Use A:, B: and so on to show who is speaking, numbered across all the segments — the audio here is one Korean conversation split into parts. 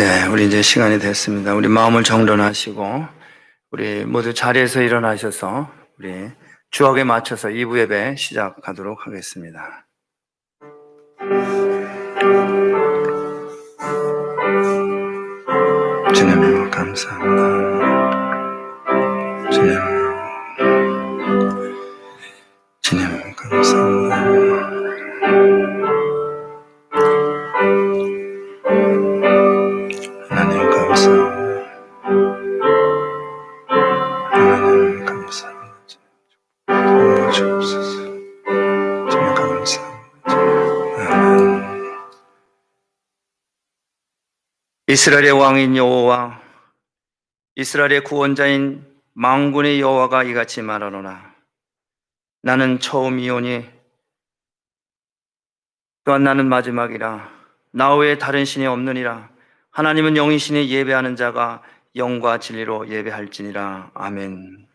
A: 네, 우리 이제 시간이 됐습니다. 우리 마음을 정돈하시고 우리 모두 자리에서 일어나셔서 우리 주역에 맞춰서 2부 예배 시작하도록 하겠습니다. 주님 감사합니다. 주님 감사합니다. 하나님 감사합니다. 하나님 감사합니다. 주옵소서. 주님 감사합니다. 아멘. 이스라엘의 왕인 여호와, 이스라엘의 구원자인 만군의 여호와가 이같이 말하노라. 나는 처음이오니 또한 나는 마지막이라. 나 외에 다른 신이 없느니라. 하나님은 영이시니 예배하는 자가 영과 진리로 예배할지니라. 아멘.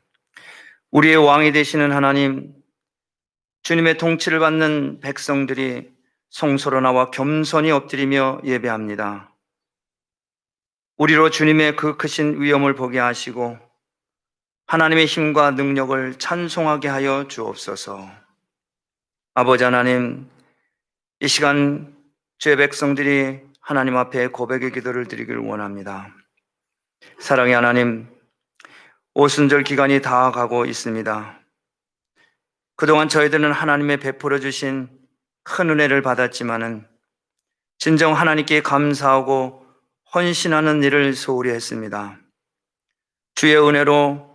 A: 우리의 왕이 되시는 하나님, 주님의 통치를 받는 백성들이 성소로 나와 겸손히 엎드리며 예배합니다. 우리로 주님의 그 크신 위엄을 보게 하시고 하나님의 힘과 능력을 찬송하게 하여 주옵소서. 아버지 하나님, 이 시간 주의 백성들이 하나님 앞에 고백의 기도를 드리기를 원합니다. 사랑의 하나님, 오순절 기간이 다 가고 있습니다. 그동안 저희들은 하나님의 베풀어 주신 큰 은혜를 받았지만은 진정 하나님께 감사하고 헌신하는 일을 소홀히 했습니다. 주의 은혜로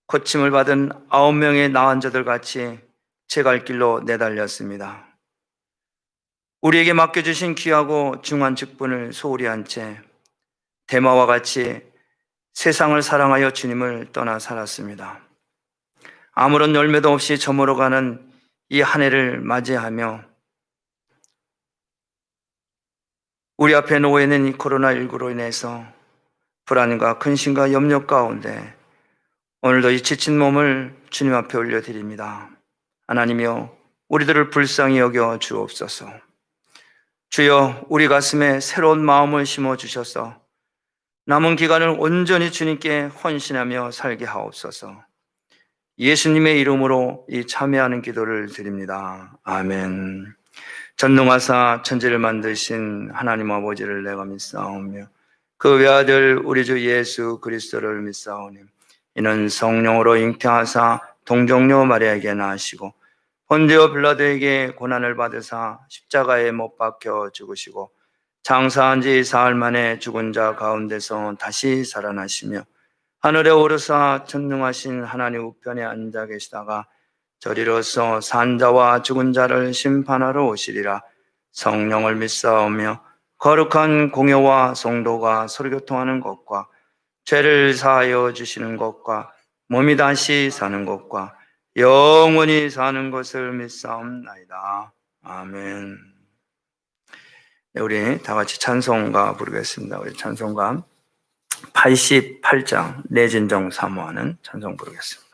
A: 고침을 받은 9명의 나은 자들 같이 제 갈 길로 내달렸습니다. 우리에게 맡겨주신 귀하고 중한 직분을 소홀히 한 채 대마와 같이 세상을 사랑하여 주님을 떠나 살았습니다. 아무런 열매도 없이 저물어가는 이 한 해를 맞이하며 우리 앞에 놓여 있는 이 코로나19로 인해서 불안과 근심과 염려 가운데 오늘도 이 지친 몸을 주님 앞에 올려드립니다. 하나님이여, 우리들을 불쌍히 여겨 주옵소서. 주여, 우리 가슴에 새로운 마음을 심어주셔서 남은 기간을 온전히 주님께 헌신하며 살게 하옵소서. 예수님의 이름으로 이 참여하는 기도를 드립니다. 아멘. 전능하사 천지를 만드신 하나님 아버지를 내가 믿사오며 그 외아들 우리 주 예수 그리스도를 믿사오니 이는 성령으로 잉태하사 동정녀 마리아에게 나시고 본디오 빌라도에게 고난을 받으사 십자가에 못 박혀 죽으시고 장사한 지 사흘 만에 죽은 자 가운데서 다시 살아나시며 하늘에 오르사 전능하신 하나님 우편에 앉아 계시다가 저리로서 산자와 죽은 자를 심판하러 오시리라. 성령을 믿사오며 거룩한 공회와 성도가 서로교통하는 것과 죄를 사하여 주시는 것과 몸이 다시 사는 것과 영원히 사는 것을 믿사옵나이다. 아멘. 네, 우리 다 같이 찬송가 부르겠습니다. 우리 찬송가 88장 내 진정 사모하는 찬송 부르겠습니다.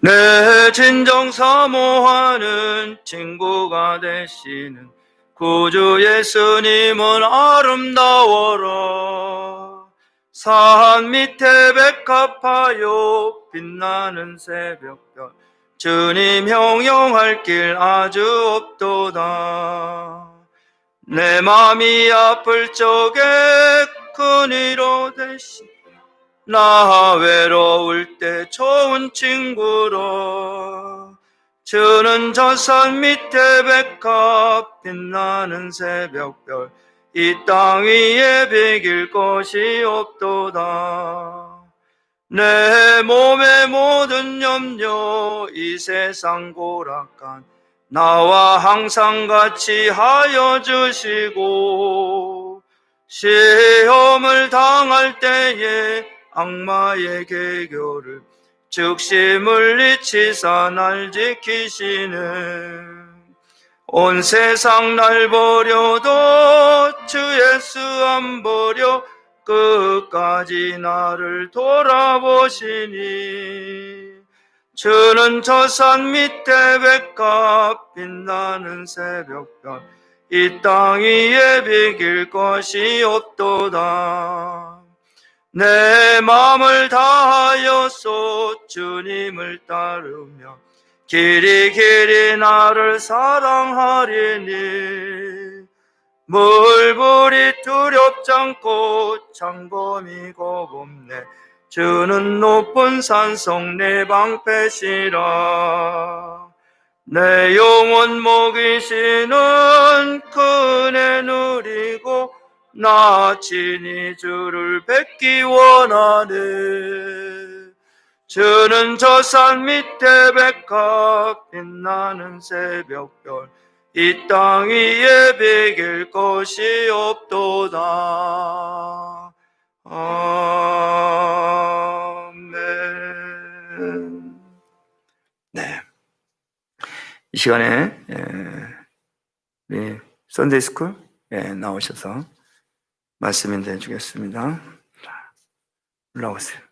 A: 내 진정 사모하는 친구가 되시는 구주 예수님은 아름다워라. 산 밑에 백합하여 빛나는 새벽별 주님 형용할 길 아주 없도다. 내 맘이 아플 적에 큰 위로 되시 나 외로울 때 좋은 친구라. 주는 저 산 밑에 백합 빛나는 새벽별 이 땅 위에 비길 것이 없도다. 내 몸의 모든 염려 이 세상 고락한 나와 항상 같이 하여 주시고 시험을 당할 때에 악마의 계교를 즉시 물리치사 날 지키시는 온 세상 날 버려도 주 예수 안 버려 끝까지 나를 돌아보시니 주는 저 산 밑에 백합 빛나는 새벽별 이 땅 위에 비길 것이 없도다. 내 마음을 다하여서 주님을 따르며 길이 길이 나를 사랑하리니 물불이 두렵지 않고 창검이 겁없네. 주는 높은 산성 내 방패시라. 내 영혼 먹이시는 그네 누리고 나 친히 주를 뵙기 원하네. 주는 저 산 밑에 백합 빛나는 새벽별 이 땅 위에 비길 것이 없도다. 아멘. 네. 이 시간에 우리 선데이 스쿨 나오셔서 말씀 인도해 주겠습니다. 올라오세요.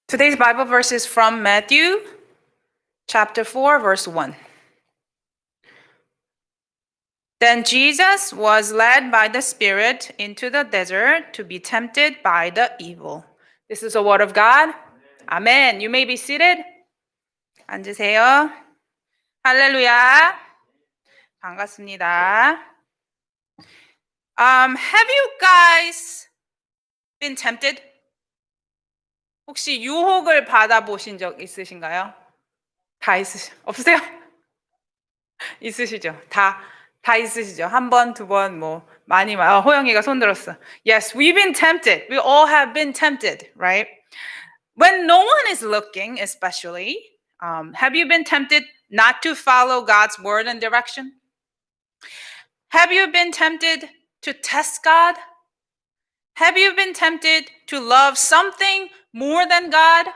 B: Today's Bible verse is from Matthew chapter 4, verse 1. Then Jesus was led by the Spirit into the desert to be tempted by the evil. This is the word of God. Amen. You may be seated. 앉으세요. 할렐루야. 반갑습니다. Have you guys been tempted? 혹시 유혹을 받아보신 적 있으신가요? 다 없으세요? 있으시죠? 다 있으시죠? 한 번, 두 번, 많이, 호영이가 손 들었어. Yes, we've been tempted. We all have been tempted, right? When no one is looking, especially, have you been tempted not to follow God's word and direction? Have you been tempted to test God? Have you been tempted to love something more than God?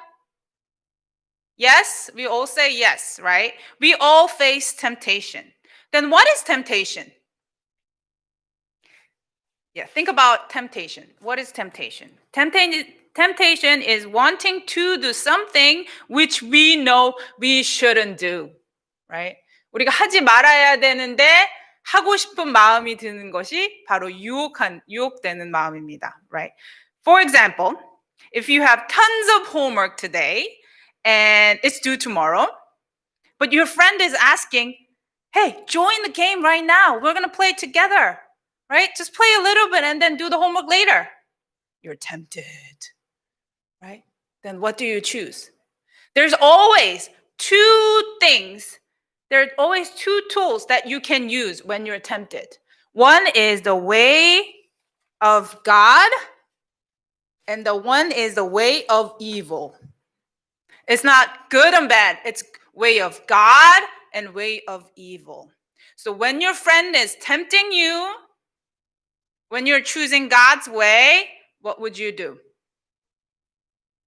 B: Yes, we all say yes, right? We all face temptation. Then what is temptation? Yeah, think about temptation. What is temptation? Temptation is wanting to do something which we know we shouldn't do, right? 우리가 하지 말아야 되는데 하고 싶은 마음이 드는 것이 바로 유혹되는 마음입니다, right? For example, if you have tons of homework today and it's due tomorrow, but your friend is asking, hey, join the game right now. We're going to play together, right? Just play a little bit and then do the homework later. You're tempted, right? Then what do you choose? There's always two things. There are always two tools that you can use when you're tempted. One is the way of God, and the one is the way of evil. It's not good and bad. It's way of God and way of evil. So when your friend is tempting you, when you're choosing God's way, what would you do?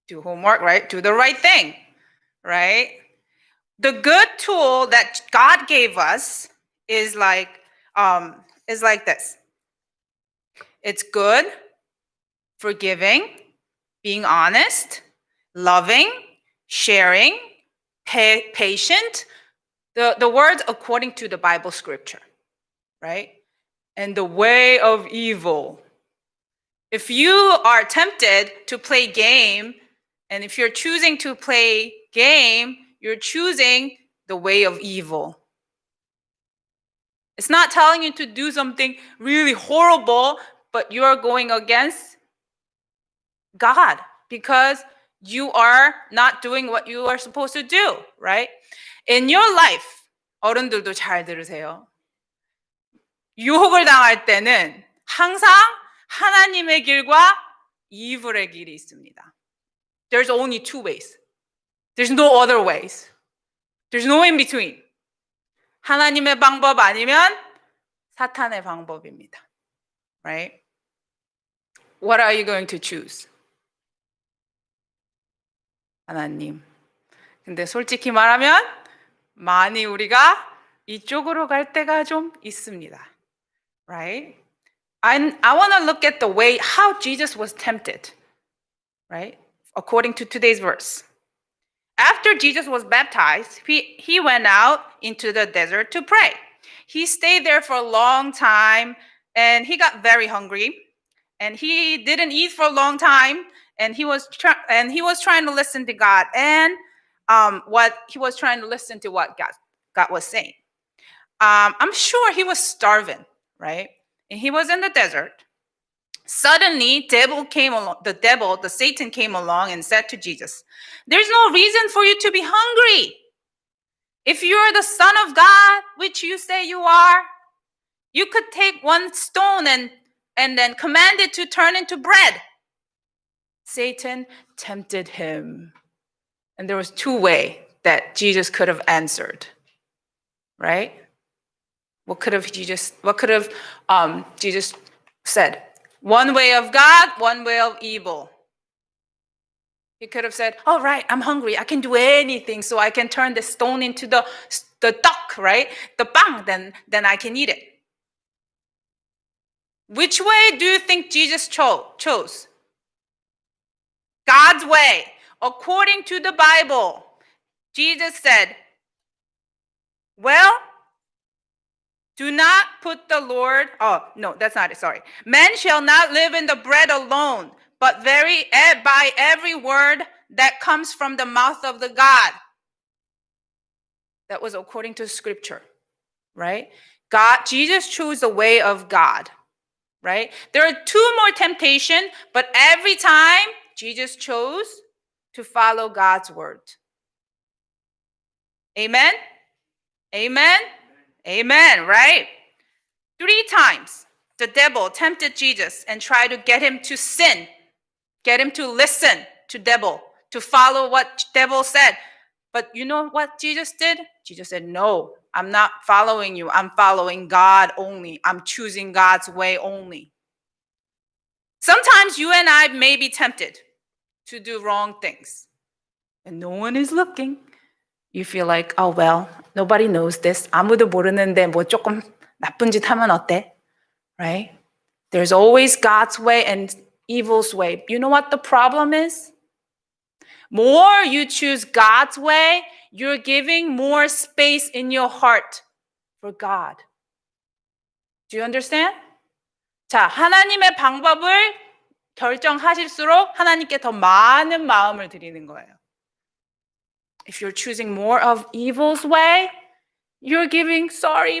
B: Do homework, right? Do the right thing, right? The good tool that God gave us is like this. It's good, forgiving, being honest, loving, sharing, patient. The words according to the Bible scripture, right? And the way of evil. If you are tempted to play game, and if you're choosing to play game, you're choosing the way of evil. It's not telling you to do something really horrible, but you're going against God because you are not doing what you are supposed to do, right? In your life, 어른들도 잘 들으세요. 유혹을 당할 때는 항상 하나님의 길과 evil의 길이 있습니다. There's only two ways. There's no other ways. There's no in between. 하나님의 방법 아니면 사탄의 방법입니다. Right? What are you going to choose? 하나님. 근데 솔직히 말하면 많이 우리가 이쪽으로 갈 때가 좀 있습니다. Right? I want to look at the way how Jesus was tempted. Right? According to today's verse. After Jesus was baptized, he went out into the desert to pray. He stayed there for a long time and he got very hungry and he didn't eat for a long time and he was trying to listen to God and what he was trying to listen to what God was saying. I'm sure he was starving, right? And he was in the desert. Suddenly, the Satan came along and said to Jesus, "There's no reason for you to be hungry. If you're the Son of God, which you say you are, you could take one stone and then command it to turn into bread." Satan tempted him. And there was two ways that Jesus could have answered, right? What could have Jesus said? One way of God, one way of evil. He could have said, "All right, I'm hungry. I can do anything, so I can turn the stone into the duck, right? The bang, then I can eat it." Which way do you think Jesus chose? God's way. According to the Bible, Jesus said, "Well, do not put the Lord," oh, no, that's not it, sorry. "Man shall not live in the bread alone, but by every word that comes from the mouth of the God." That was according to scripture, right? Jesus chose the way of God, right? There are two more temptations, but every time Jesus chose to follow God's word. Amen? Amen? Amen, right? 3 times the devil tempted Jesus and tried to get him to sin, get him to listen to devil, to follow what devil said. But you know what Jesus did? Jesus said, "No, I'm not following you. I'm following God only. I'm choosing God's way only." Sometimes you and I may be tempted to do wrong things and no one is looking. You feel like, "Oh, well, nobody knows this. 아무도 모르는데 뭐 조금 나쁜 짓 하면 어때?" Right? There's always God's way and evil's way. You know what the problem is? More you choose God's way, you're giving more space in your heart for God. Do you understand? 자, 하나님의 방법을 결정하실수록 하나님께 더 많은 마음을 드리는 거예요. If you're choosing more of evil's way, you're giving,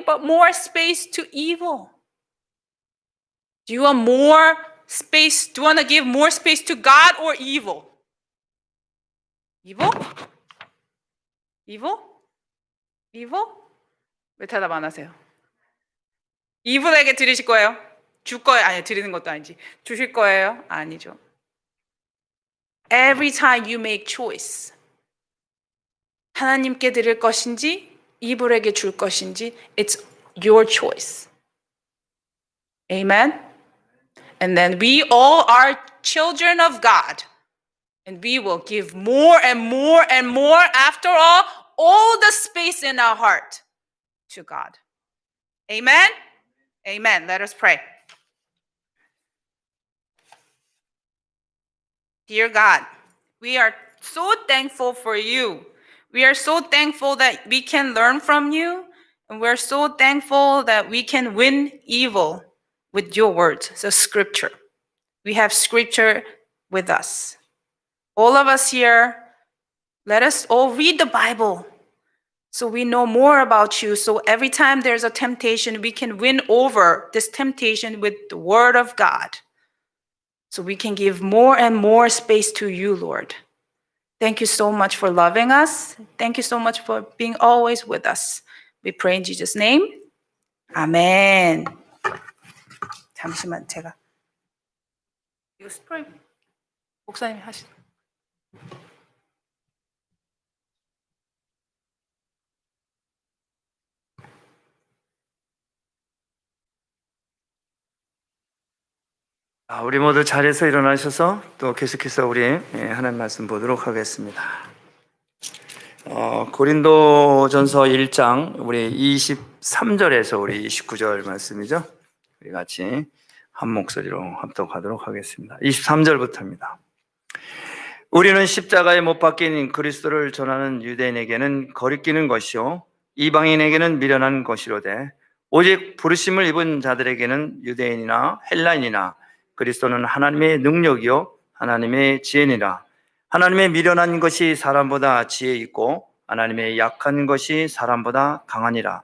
B: but more space to evil. Do you want more space? Do you want to give more space to God or evil? Evil? Evil? Evil? 왜 대답 안 하세요? evil에게 드리실 거예요? 줄 거예요? 아니, 드리는 것도 아니지. 주실 거예요? 아니죠. Every time you make choice, 하나님께 드릴 것인지 evil에게 줄 것인지, it's your choice. Amen? And then we all are children of God. And we will give more and more and more, after all the space in our heart to God. Amen? Amen. Let us pray. Dear God, we are so thankful for you. We are so thankful that we can learn from you. And we're so thankful that we can win evil with your words, the scripture. We have scripture with us. All of us here, let us all read the Bible so we know more about you. So every time there's a temptation, we can win over this temptation with the word of God. So we can give more and more space to you, Lord. Thank you so much for loving us. Thank you so much for being always with us. We pray in Jesus' name. 아멘. 잠시만 제가 이거 스프레이 목사님이 하시.
A: 우리 모두 자리에서 일어나셔서 또 계속해서 우리 하나님 말씀 보도록 하겠습니다. 고린도전서 1장 우리 23절에서 우리 29절 말씀이죠. 우리 같이 한 목소리로 합독하도록 하겠습니다. 23절부터입니다. 우리는 십자가에 못 박힌 그리스도를 전하는 유대인에게는 거리끼는 것이요 이방인에게는 미련한 것이로되 오직 부르심을 입은 자들에게는 유대인이나 헬라인이나 그리스도는 하나님의 능력이요 하나님의 지혜니라. 하나님의 미련한 것이 사람보다 지혜 있고 하나님의 약한 것이 사람보다 강하니라.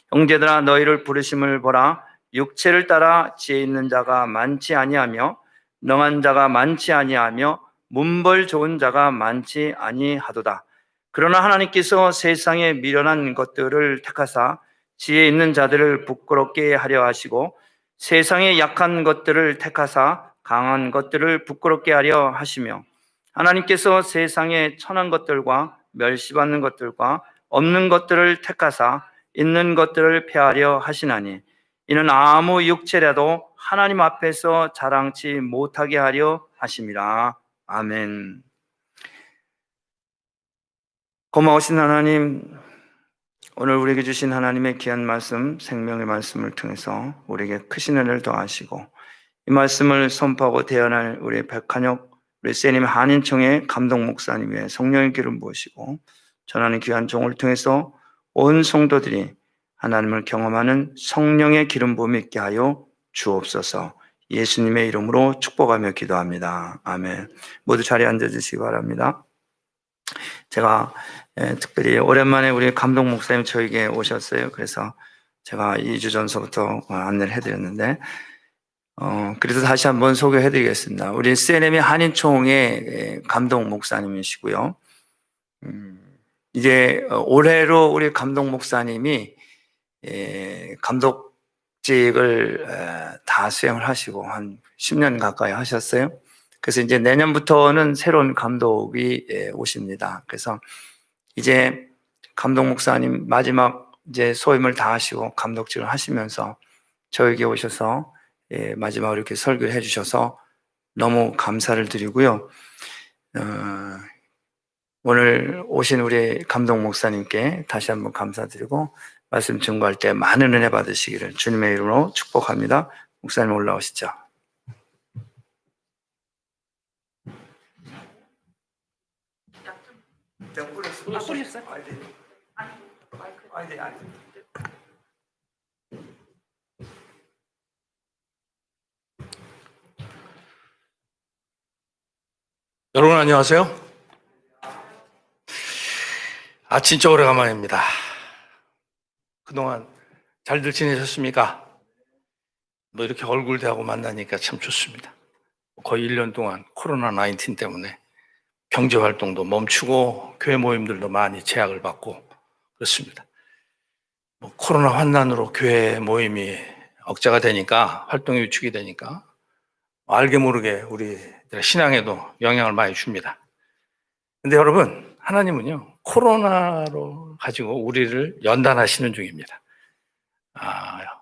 A: 형제들아 너희를 부르심을 보라. 육체를 따라 지혜 있는 자가 많지 아니하며 능한 자가 많지 아니하며 문벌 좋은 자가 많지 아니하도다. 그러나 하나님께서 세상에 미련한 것들을 택하사 지혜 있는 자들을 부끄럽게 하려 하시고 세상에 약한 것들을 택하사 강한 것들을 부끄럽게 하려 하시며 하나님께서 세상에 천한 것들과 멸시받는 것들과 없는 것들을 택하사 있는 것들을 폐하려 하시나니 이는 아무 육체라도 하나님 앞에서 자랑치 못하게 하려 하심이라. 아멘. 고마우신 하나님, 오늘 우리에게 주신 하나님의 귀한 말씀, 생명의 말씀을 통해서 우리에게 크신 은혜를 더하시고 이 말씀을 선포하고 대언할 우리 백한혁 우리 세님 한인총회 감독 목사님의 성령의 기름 부으시고 전하는 귀한 종을 통해서 온 성도들이 하나님을 경험하는 성령의 기름 부음이 있게 하여 주옵소서. 예수님의 이름으로 축복하며 기도합니다. 아멘. 모두 자리에 앉아주시기 바랍니다. 제가 특별히 오랜만에 우리 감독 목사님 저에게 오셨어요. 그래서 제가 2주 전서부터 안내를 해드렸는데 그래서 다시 한번 소개해드리겠습니다. 우리 CNM의 한인총회 감독 목사님이시고요. 이제 올해로 우리 감독 목사님이 감독직을 다 수행을 하시고 한 10년 가까이 하셨어요. 그래서 이제 내년부터는 새로운 감독이 오십니다. 그래서 이제 감독 목사님 마지막 이제 소임을 다 하시고 감독직을 하시면서 저에게 오셔서 마지막으로 이렇게 설교를 해주셔서 너무 감사를 드리고요. 오늘 오신 우리 감독 목사님께 다시 한번 감사드리고 말씀 증거할 때 많은 은혜 받으시기를 주님의 이름으로 축복합니다. 목사님 올라오시죠.
B: 뿌렸어요?
C: 여러분 안녕하세요. 진짜 오래간만입니다. 그동안 잘들 지내셨습니까? 뭐 이렇게 얼굴 대하고 만나니까 참 좋습니다. 거의 1년 동안 코로나19 때문에 경제 활동도 멈추고 교회 모임들도 많이 제약을 받고 그렇습니다. 코로나 환난으로 교회 모임이 억제가 되니까 활동이 위축이 되니까 알게 모르게 우리 신앙에도 영향을 많이 줍니다. 근데 여러분 하나님은요 코로나로 가지고 우리를 연단하시는 중입니다.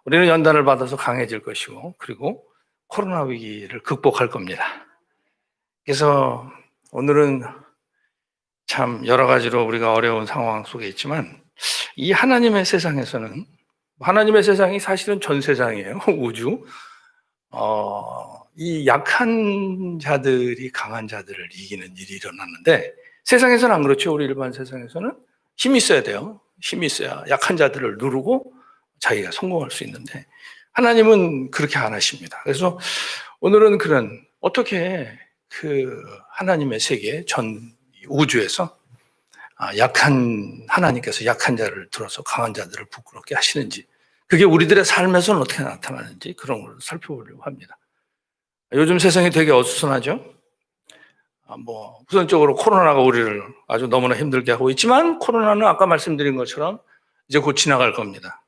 C: 우리는 연단을 받아서 강해질 것이고 그리고 코로나 위기를 극복할 겁니다. 그래서 오늘은 참 여러 가지로 우리가 어려운 상황 속에 있지만 이 하나님의 세상에서는 하나님의 세상이 사실은 전 세상이에요. 우주. 이 약한 자들이 강한 자들을 이기는 일이 일어났는데 세상에서는 안 그렇죠. 우리 일반 세상에서는 힘이 있어야 돼요. 힘이 있어야 약한 자들을 누르고 자기가 성공할 수 있는데 하나님은 그렇게 안 하십니다. 그래서 오늘은 그런 어떻게 그 하나님의 세계 전 우주에서 약한 하나님께서 약한 자를 들어서 강한 자들을 부끄럽게 하시는지 그게 우리들의 삶에서는 어떻게 나타나는지 그런 걸 살펴보려고 합니다. 요즘 세상이 되게 어수선하죠. 우선적으로 코로나가 우리를 아주 너무나 힘들게 하고 있지만 코로나는 아까 말씀드린 것처럼 이제 곧 지나갈 겁니다.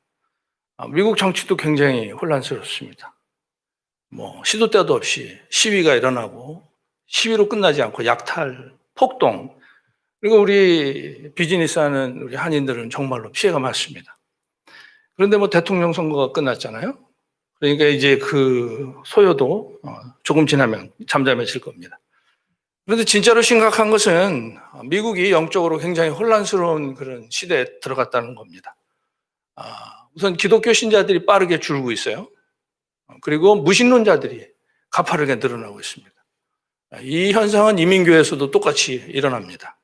C: 미국 정치도 굉장히 혼란스럽습니다. 시도 때도 없이 시위가 일어나고 시위로 끝나지 않고 약탈, 폭동 그리고 우리 비즈니스하는 우리 한인들은 정말로 피해가 많습니다. 그런데 대통령 선거가 끝났잖아요. 그러니까 이제 그 소요도 조금 지나면 잠잠해질 겁니다. 그런데 진짜로 심각한 것은 미국이 영적으로 굉장히 혼란스러운 그런 시대에 들어갔다는 겁니다. 우선 기독교 신자들이 빠르게 줄고 있어요. 그리고 무신론자들이 가파르게 늘어나고 있습니다. 이 현상은 이민교회에서도 똑같이 일어납니다.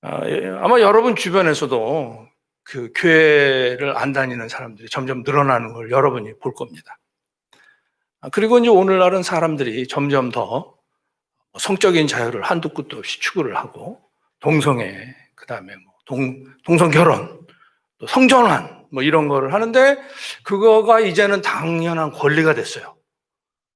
C: 아마 여러분 주변에서도 그 교회를 안 다니는 사람들이 점점 늘어나는 걸 여러분이 볼 겁니다. 그리고 이제 오늘날은 사람들이 점점 더 성적인 자유를 한도 끝도 없이 추구를 하고 동성애, 그다음에 동성 결혼, 또 성전환 이런 거를 하는데 그거가 이제는 당연한 권리가 됐어요.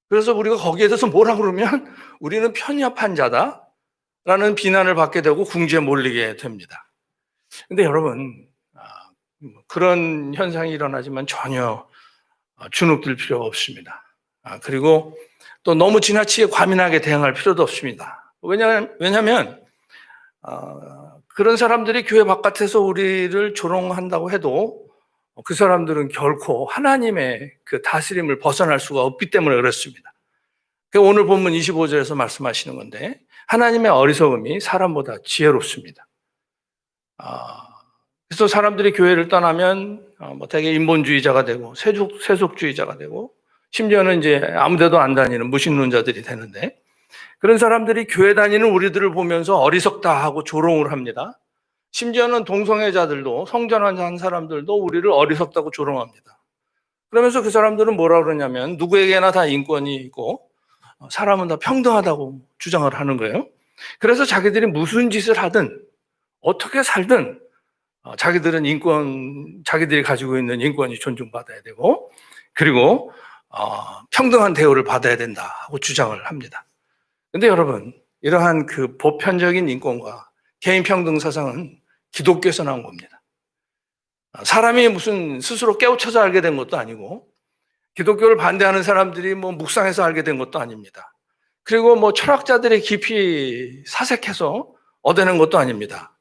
C: 그래서 우리가 거기에 대해서 뭐라 그러면 우리는 편협한 자다라는 비난을 받게 되고 궁지에 몰리게 됩니다. 근데 여러분, 그런 현상이 일어나지만 전혀 주눅들 필요가 없습니다. 그리고 또 너무 지나치게 과민하게 대응할 필요도 없습니다. 왜냐하면 그런 사람들이 교회 바깥에서 우리를 조롱한다고 해도 그 사람들은 결코 하나님의 그 다스림을 벗어날 수가 없기 때문에 그렇습니다. 오늘 본문 25절에서 말씀하시는 건데 하나님의 어리석음이 사람보다 지혜롭습니다. 그래서 사람들이 교회를 떠나면 되게 인본주의자가 되고 세속주의자가 되고 심지어는 이제 아무데도 안 다니는 무신론자들이 되는데 그런 사람들이 교회 다니는 우리들을 보면서 어리석다 하고 조롱을 합니다. 심지어는 동성애자들도 성전환한 사람들도 우리를 어리석다고 조롱합니다. 그러면서 그 사람들은 뭐라 그러냐면 누구에게나 다 인권이 있고 사람은 다 평등하다고 주장을 하는 거예요. 그래서 자기들이 무슨 짓을 하든 어떻게 살든 자기들이 가지고 있는 인권이 존중받아야 되고 그리고 평등한 대우를 받아야 된다고 주장을 합니다. 근데 여러분, 이러한 그 보편적인 인권과 개인 평등 사상은 기독교에서 나온 겁니다. 사람이 무슨 스스로 깨우쳐서 알게 된 것도 아니고 기독교를 반대하는 사람들이 묵상해서 알게 된 것도 아닙니다. 그리고 철학자들이 깊이 사색해서 얻어낸 것도 아닙니다.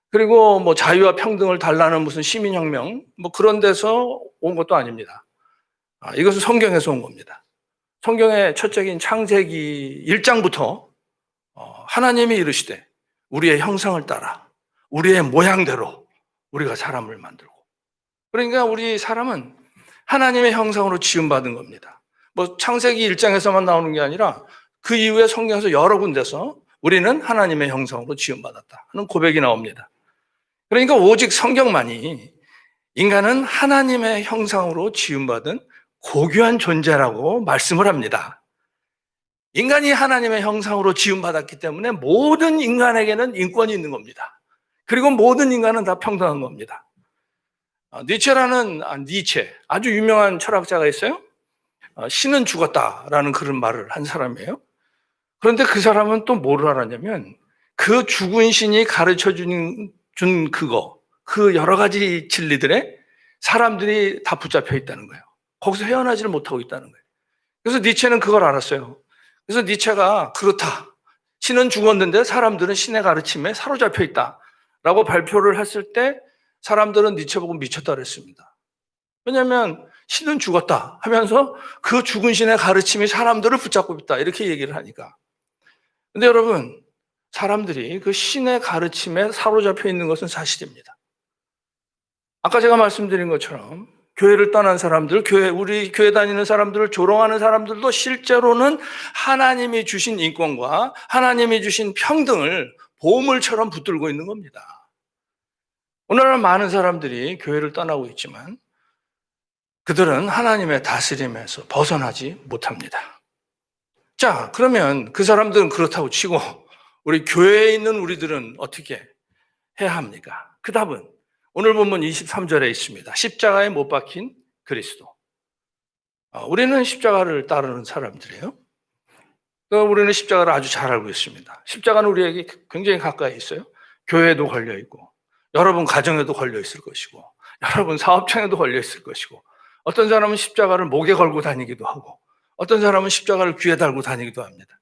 C: 그리고 자유와 평등을 달라는 무슨 시민혁명 그런 데서 온 것도 아닙니다. 이것은 성경에서 온 겁니다. 성경의 첫 책인 창세기 1장부터 하나님이 이르시되 우리의 형상을 따라 우리의 모양대로 우리가 사람을 만들고 그러니까 우리 사람은 하나님의 형상으로 지음받은 겁니다. 창세기 1장에서만 나오는 게 아니라 그 이후에 성경에서 여러 군데서 우리는 하나님의 형상으로 지음받았다 하는 고백이 나옵니다. 그러니까 오직 성경만이 인간은 하나님의 형상으로 지음받은 고귀한 존재라고 말씀을 합니다. 인간이 하나님의 형상으로 지음받았기 때문에 모든 인간에게는 인권이 있는 겁니다. 그리고 모든 인간은 다 평등한 겁니다. 니체, 아주 유명한 철학자가 있어요. 신은 죽었다라는 그런 말을 한 사람이에요. 그런데 그 사람은 또 뭐를 알았냐면 그 죽은 신이 가르쳐 준 그 여러 가지 진리들에 사람들이 다 붙잡혀 있다는 거예요. 거기서 헤어나지를 못하고 있다는 거예요. 그래서 니체는 그걸 알았어요. 그래서 니체가 그렇다. 신은 죽었는데 사람들은 신의 가르침에 사로잡혀 있다라고 발표를 했을 때 사람들은 니체 보고 미쳤다 그랬습니다. 왜냐하면 신은 죽었다 하면서 그 죽은 신의 가르침이 사람들을 붙잡고 있다 이렇게 얘기를 하니까. 근데 여러분, 사람들이 그 신의 가르침에 사로잡혀 있는 것은 사실입니다. 아까 제가 말씀드린 것처럼 교회를 떠난 사람들, 우리 교회 다니는 사람들을 조롱하는 사람들도 실제로는 하나님이 주신 인권과 하나님이 주신 평등을 보물처럼 붙들고 있는 겁니다. 오늘날 많은 사람들이 교회를 떠나고 있지만 그들은 하나님의 다스림에서 벗어나지 못합니다. 자, 그러면 그 사람들은 그렇다고 치고 우리 교회에 있는 우리들은 어떻게 해야 합니까? 그 답은 오늘 본문 23절에 있습니다. 십자가에 못 박힌 그리스도. 우리는 십자가를 따르는 사람들이에요. 우리는 십자가를 아주 잘 알고 있습니다. 십자가는 우리에게 굉장히 가까이 있어요. 교회에도 걸려 있고 여러분 가정에도 걸려 있을 것이고 여러분 사업장에도 걸려 있을 것이고 어떤 사람은 십자가를 목에 걸고 다니기도 하고 어떤 사람은 십자가를 귀에 달고 다니기도 합니다.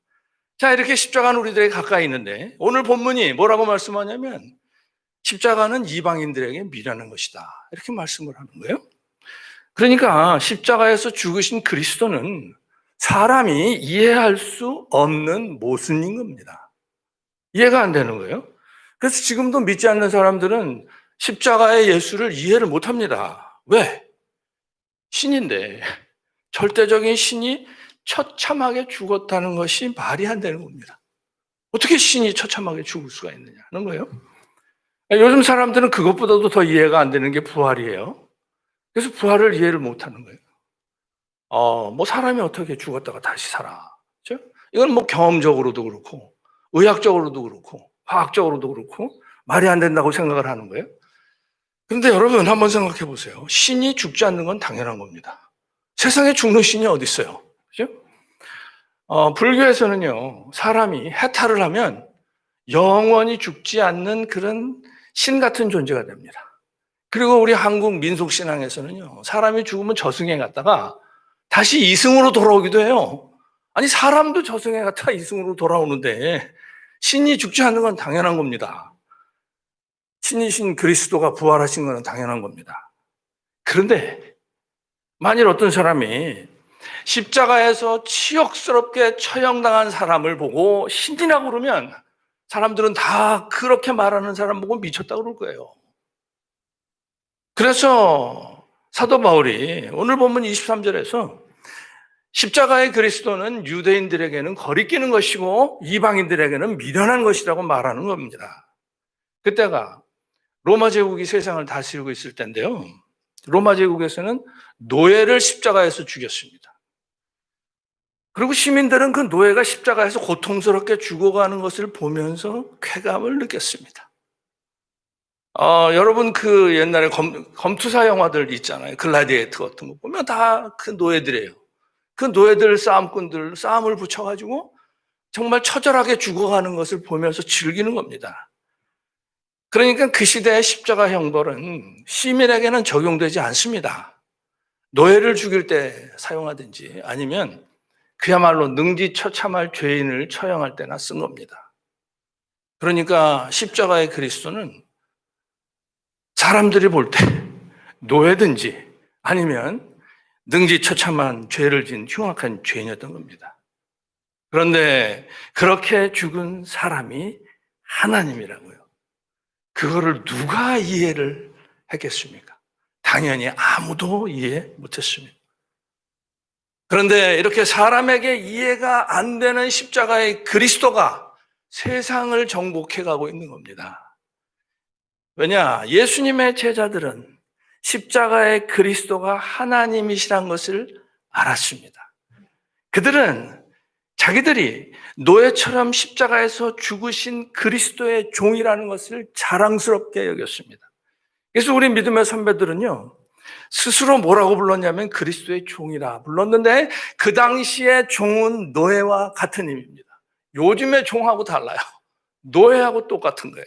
C: 자, 이렇게 십자가는 우리들에게 가까이 있는데 오늘 본문이 뭐라고 말씀하냐면 십자가는 이방인들에게 미련한 것이다 이렇게 말씀을 하는 거예요. 그러니까 십자가에서 죽으신 그리스도는 사람이 이해할 수 없는 모순인 겁니다. 이해가 안 되는 거예요. 그래서 지금도 믿지 않는 사람들은 십자가의 예수를 이해를 못 합니다. 왜? 신인데, 절대적인 신이 처참하게 죽었다는 것이 말이 안 되는 겁니다. 어떻게 신이 처참하게 죽을 수가 있느냐 하는 거예요. 요즘 사람들은 그것보다도 더 이해가 안 되는 게 부활이에요. 그래서 부활을 이해를 못 하는 거예요. 뭐 사람이 어떻게 죽었다가 다시 살아. 그렇죠? 이건 뭐 경험적으로도 그렇고, 의학적으로도 그렇고, 과학적으로도 그렇고, 말이 안 된다고 생각을 하는 거예요. 그런데 여러분 한번 생각해 보세요. 신이 죽지 않는 건 당연한 겁니다. 세상에 죽는 신이 어디 있어요? 그죠? 불교에서는요, 사람이 해탈을 하면 영원히 죽지 않는 그런 신 같은 존재가 됩니다. 그리고 우리 한국 민속신앙에서는요, 사람이 죽으면 저승에 갔다가 다시 이승으로 돌아오기도 해요. 아니, 사람도 저승에 갔다가 이승으로 돌아오는데 신이 죽지 않는 건 당연한 겁니다. 신이신 그리스도가 부활하신 건 당연한 겁니다. 그런데 만일 어떤 사람이 십자가에서 치욕스럽게 처형당한 사람을 보고 신이라고 그러면 사람들은 다 그렇게 말하는 사람 보고 미쳤다고 그럴 거예요. 그래서 사도 바울이 오늘 본문 23절에서 십자가의 그리스도는 유대인들에게는 거리끼는 것이고 이방인들에게는 미련한 것이라고 말하는 겁니다. 그때가 로마 제국이 세상을 다스리고 있을 때인데요. 로마 제국에서는 노예를 십자가에서 죽였습니다. 그리고 시민들은 그 노예가 십자가에서 고통스럽게 죽어가는 것을 보면서 쾌감을 느꼈습니다. 여러분 그 옛날에 검투사 영화들 있잖아요. 글라디에이터 같은 거 보면 다 그 노예들이에요. 그 노예들 싸움꾼들 싸움을 붙여가지고 정말 처절하게 죽어가는 것을 보면서 즐기는 겁니다. 그러니까 그 시대의 십자가 형벌은 시민에게는 적용되지 않습니다. 노예를 죽일 때 사용하든지 아니면 그야말로 능지처참할 죄인을 처형할 때나 쓴 겁니다. 그러니까 십자가의 그리스도는 사람들이 볼 때 노예든지 아니면 능지처참한 죄를 지은 흉악한 죄인이었던 겁니다. 그런데 그렇게 죽은 사람이 하나님이라고요. 그거를 누가 이해를 했겠습니까? 당연히 아무도 이해 못했습니다. 그런데 이렇게 사람에게 이해가 안 되는 십자가의 그리스도가 세상을 정복해 가고 있는 겁니다. 왜냐? 예수님의 제자들은 십자가의 그리스도가 하나님이시란 것을 알았습니다. 그들은 자기들이 노예처럼 십자가에서 죽으신 그리스도의 종이라는 것을 자랑스럽게 여겼습니다. 그래서 우리 믿음의 선배들은요, 스스로 뭐라고 불렀냐면 그리스도의 종이라 불렀는데 그 당시의 종은 노예와 같은 의미입니다. 요즘의 종하고 달라요. 노예하고 똑같은 거예요.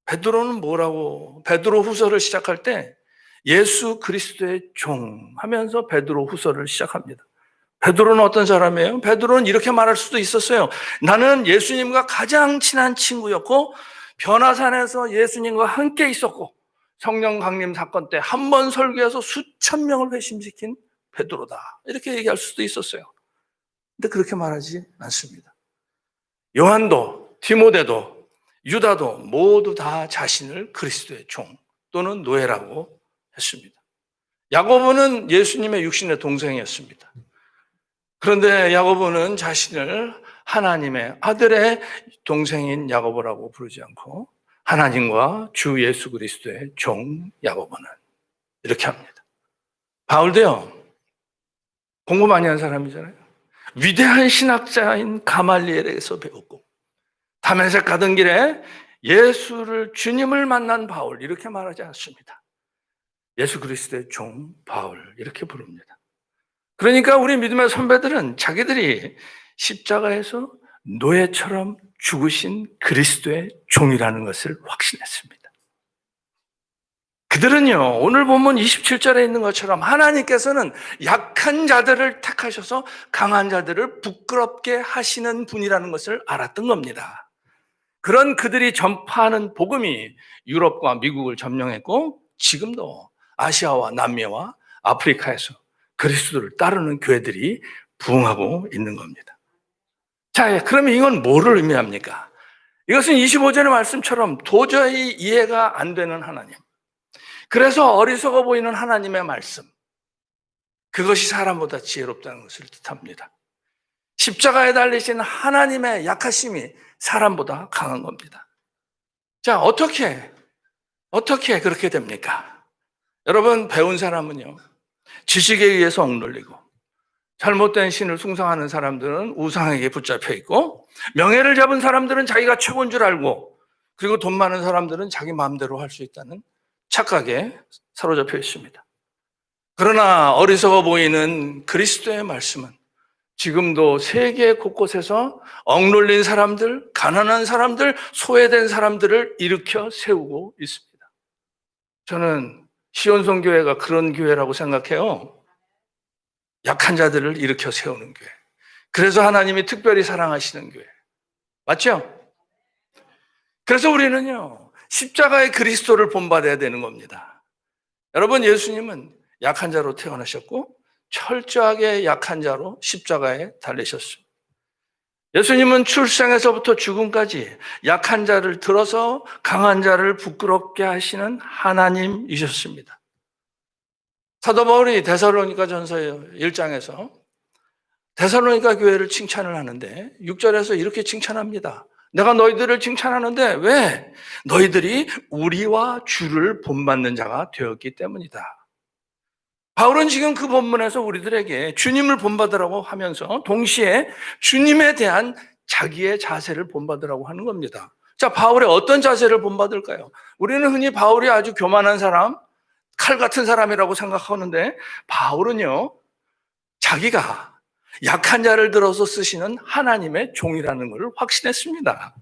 C: 베드로는 뭐라고, 베드로 후서를 시작할 때 예수 그리스도의 종 하면서 베드로 후서를 시작합니다. 베드로는 어떤 사람이에요? 베드로는 이렇게 말할 수도 있었어요. 나는 예수님과 가장 친한 친구였고 변화산에서 예수님과 함께 있었고 성령 강림 사건 때 한 번 설교해서 수천 명을 회심시킨 베드로다. 이렇게 얘기할 수도 있었어요. 근데 그렇게 말하지 않습니다. 요한도 디모데도 유다도 모두 다 자신을 그리스도의 종 또는 노예라고 했습니다. 야고보는 예수님의 육신의 동생이었습니다. 그런데 야고보는 자신을 하나님의 아들의 동생인 야고보라고 부르지 않고 하나님과 주 예수 그리스도의 종 야고보는 이렇게 합니다. 바울도요, 공부 많이 한 사람이잖아요. 위대한 신학자인 가말리엘에게서 배웠고 다메섹 가던 길에 예수를 주님을 만난 바울 이렇게 말하지 않습니다. 예수 그리스도의 종 바울 이렇게 부릅니다. 그러니까 우리 믿음의 선배들은 자기들이 십자가에서 노예처럼 죽으신 그리스도의 종이라는 것을 확신했습니다. 그들은요, 오늘 본문 27절에 있는 것처럼 하나님께서는 약한 자들을 택하셔서 강한 자들을 부끄럽게 하시는 분이라는 것을 알았던 겁니다. 그런 그들이 전파하는 복음이 유럽과 미국을 점령했고 지금도 아시아와 남미와 아프리카에서 그리스도를 따르는 교회들이 부응하고 있는 겁니다. 자, 그러면 이건 뭐를 의미합니까? 이것은 25절의 말씀처럼 도저히 이해가 안 되는 하나님, 그래서 어리석어 보이는 하나님의 말씀, 그것이 사람보다 지혜롭다는 것을 뜻합니다. 십자가에 달리신 하나님의 약하심이 사람보다 강한 겁니다. 자, 어떻게 그렇게 됩니까? 여러분, 배운 사람은요, 지식에 의해서 억눌리고, 잘못된 신을 숭상하는 사람들은 우상에게 붙잡혀 있고, 명예를 잡은 사람들은 자기가 최고인 줄 알고, 그리고 돈 많은 사람들은 자기 마음대로 할 수 있다는 착각에 사로잡혀 있습니다. 그러나 어리석어 보이는 그리스도의 말씀은 지금도 세계 곳곳에서 억눌린 사람들, 가난한 사람들, 소외된 사람들을 일으켜 세우고 있습니다. 저는 시온성교회가 그런 교회라고 생각해요. 약한 자들을 일으켜 세우는 교회. 그래서 하나님이 특별히 사랑하시는 교회. 맞죠? 그래서 우리는요, 십자가의 그리스도를 본받아야 되는 겁니다. 여러분, 예수님은 약한 자로 태어나셨고 철저하게 약한 자로 십자가에 달리셨습니다. 예수님은 출생에서부터 죽음까지 약한 자를 들어서 강한 자를 부끄럽게 하시는 하나님이셨습니다. 사도 바울이 데살로니가전서 1장에서 데살로니가 교회를 칭찬을 하는데 6절에서 이렇게 칭찬합니다. 내가 너희들을 칭찬하는데 왜? 너희들이 우리와 주를 본받는 자가 되었기 때문이다. 바울은 지금 그 본문에서 우리들에게 주님을 본받으라고 하면서 동시에 주님에 대한 자기의 자세를 본받으라고 하는 겁니다. 자, 바울의 어떤 자세를 본받을까요? 우리는 흔히 바울이 아주 교만한 사람, 칼 같은 사람이라고 생각하는데 바울은요, 자기가 약한 자를 들어서 쓰시는 하나님의 종이라는 것을 확신했습니다.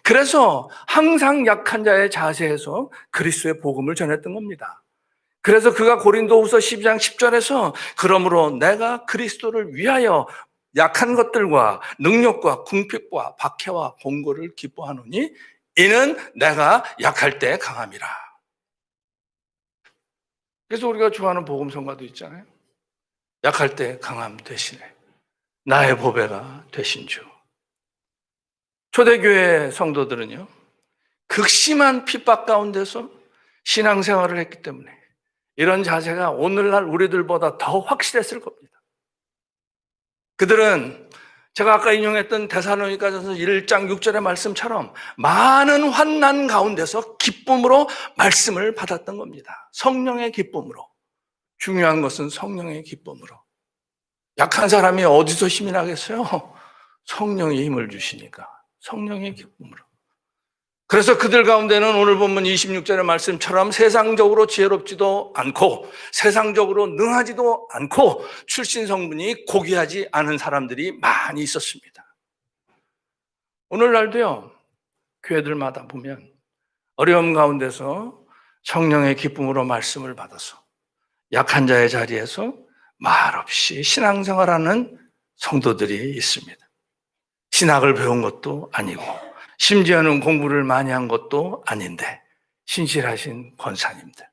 C: 그래서 항상 약한 자의 자세에서 그리스도의 복음을 전했던 겁니다. 그래서 그가 고린도후서 12장 10절에서 그러므로 내가 그리스도를 위하여 약한 것들과 능력과 궁핍과 박해와 공고를 기뻐하노니 이는 내가 약할 때 강함이라. 그래서 우리가 좋아하는 복음 성가도 있잖아요. 약할 때 강함 되시네. 나의 보배가 되신 주. 초대교회 성도들은요, 극심한 핍박 가운데서 신앙생활을 했기 때문에 이런 자세가 오늘날 우리들보다 더 확실했을 겁니다. 그들은 제가 아까 인용했던 데살로니가전서 1장 6절의 말씀처럼 많은 환난 가운데서 기쁨으로 말씀을 받았던 겁니다. 성령의 기쁨으로. 중요한 것은 성령의 기쁨으로. 약한 사람이 어디서 힘이 나겠어요? 성령이 힘을 주시니까. 성령의 기쁨으로. 그래서 그들 가운데는 오늘 본문 26절의 말씀처럼 세상적으로 지혜롭지도 않고 세상적으로 능하지도 않고 출신 성분이 고귀하지 않은 사람들이 많이 있었습니다. 오늘날도요, 교회들마다 보면 어려움 가운데서 성령의 기쁨으로 말씀을 받아서 약한 자의 자리에서 말없이 신앙생활하는 성도들이 있습니다. 신학을 배운 것도 아니고 심지어는 공부를 많이 한 것도 아닌데 신실하신 권사님들.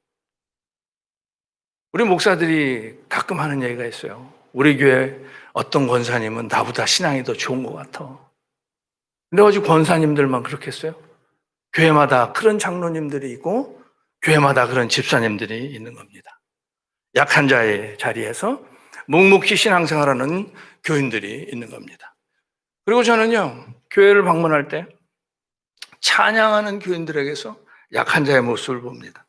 C: 우리 목사들이 가끔 하는 얘기가 있어요. 우리 교회 어떤 권사님은 나보다 신앙이 더 좋은 것 같아. 근데 어제 권사님들만 그렇게 했어요? 교회마다 그런 장로님들이 있고 교회마다 그런 집사님들이 있는 겁니다. 약한 자의 자리에서 묵묵히 신앙생활하는 교인들이 있는 겁니다. 그리고 저는요, 교회를 방문할 때 찬양하는 교인들에게서 약한 자의 모습을 봅니다.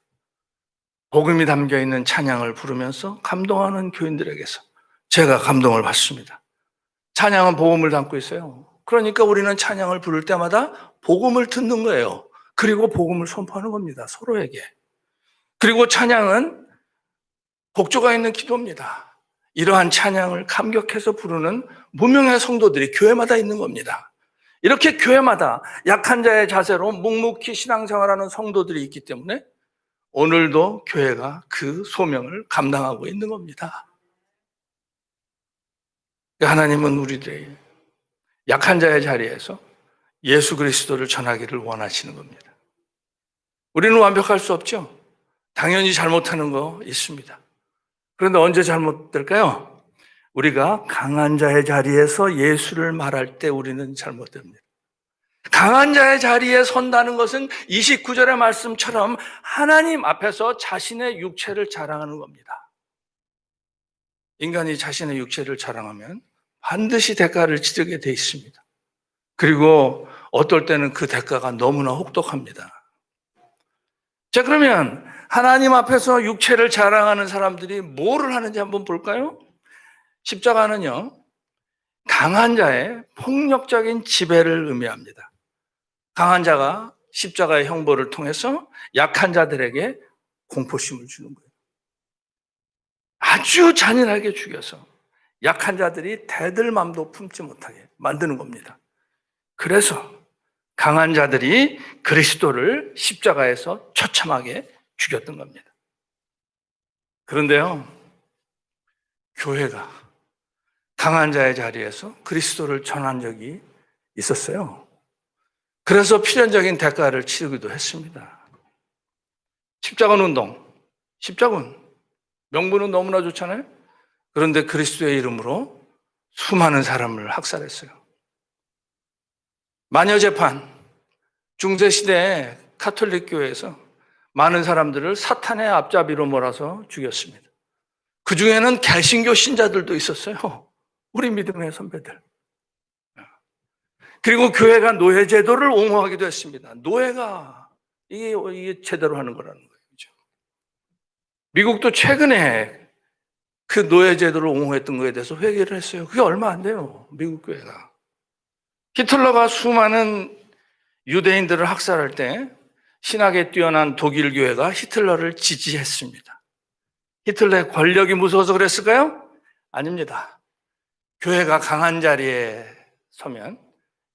C: 복음이 담겨있는 찬양을 부르면서 감동하는 교인들에게서 제가 감동을 받습니다. 찬양은 복음을 담고 있어요. 그러니까 우리는 찬양을 부를 때마다 복음을 듣는 거예요. 그리고 복음을 선포하는 겁니다. 서로에게. 그리고 찬양은 복조가 있는 기도입니다. 이러한 찬양을 감격해서 부르는 무명의 성도들이 교회마다 있는 겁니다. 이렇게 교회마다 약한 자의 자세로 묵묵히 신앙생활하는 성도들이 있기 때문에 오늘도 교회가 그 소명을 감당하고 있는 겁니다. 하나님은 우리들에게 약한 자의 자리에서 예수 그리스도를 전하기를 원하시는 겁니다. 우리는 완벽할 수 없죠. 당연히 잘못하는 거 있습니다. 그런데 언제 잘못될까요? 우리가 강한 자의 자리에서 예수를 말할 때 우리는 잘못됩니다. 강한 자의 자리에 선다는 것은 29절의 말씀처럼 하나님 앞에서 자신의 육체를 자랑하는 겁니다. 인간이 자신의 육체를 자랑하면 반드시 대가를 치르게 돼 있습니다. 그리고 어떨 때는 그 대가가 너무나 혹독합니다. 자, 그러면 하나님 앞에서 육체를 자랑하는 사람들이 뭐를 하는지 한번 볼까요? 십자가는요, 강한 자의 폭력적인 지배를 의미합니다. 강한 자가 십자가의 형벌을 통해서 약한 자들에게 공포심을 주는 거예요. 아주 잔인하게 죽여서 약한 자들이 대들 맘도 품지 못하게 만드는 겁니다. 그래서 강한 자들이 그리스도를 십자가에서 처참하게 죽였던 겁니다. 그런데요, 교회가 강한 자의 자리에서 그리스도를 전한 적이 있었어요. 그래서 필연적인 대가를 치르기도 했습니다. 십자군 운동, 십자군, 명분은 너무나 좋잖아요. 그런데 그리스도의 이름으로 수많은 사람을 학살했어요. 마녀재판, 중세시대에 가톨릭 교회에서 많은 사람들을 사탄의 앞잡이로 몰아서 죽였습니다. 그 중에는 개신교 신자들도 있었어요. 우리 믿음의 선배들. 그리고 교회가 노예 제도를 옹호하기도 했습니다. 노예가 이게 제대로 하는 거라는 거예요. 그렇죠? 미국도 최근에 그 노예 제도를 옹호했던 거에 대해서 회개를 했어요. 그게 얼마 안 돼요. 미국 교회가. 히틀러가 수많은 유대인들을 학살할 때 신학에 뛰어난 독일 교회가 히틀러를 지지했습니다. 히틀러의 권력이 무서워서 그랬을까요? 아닙니다. 교회가 강한 자리에 서면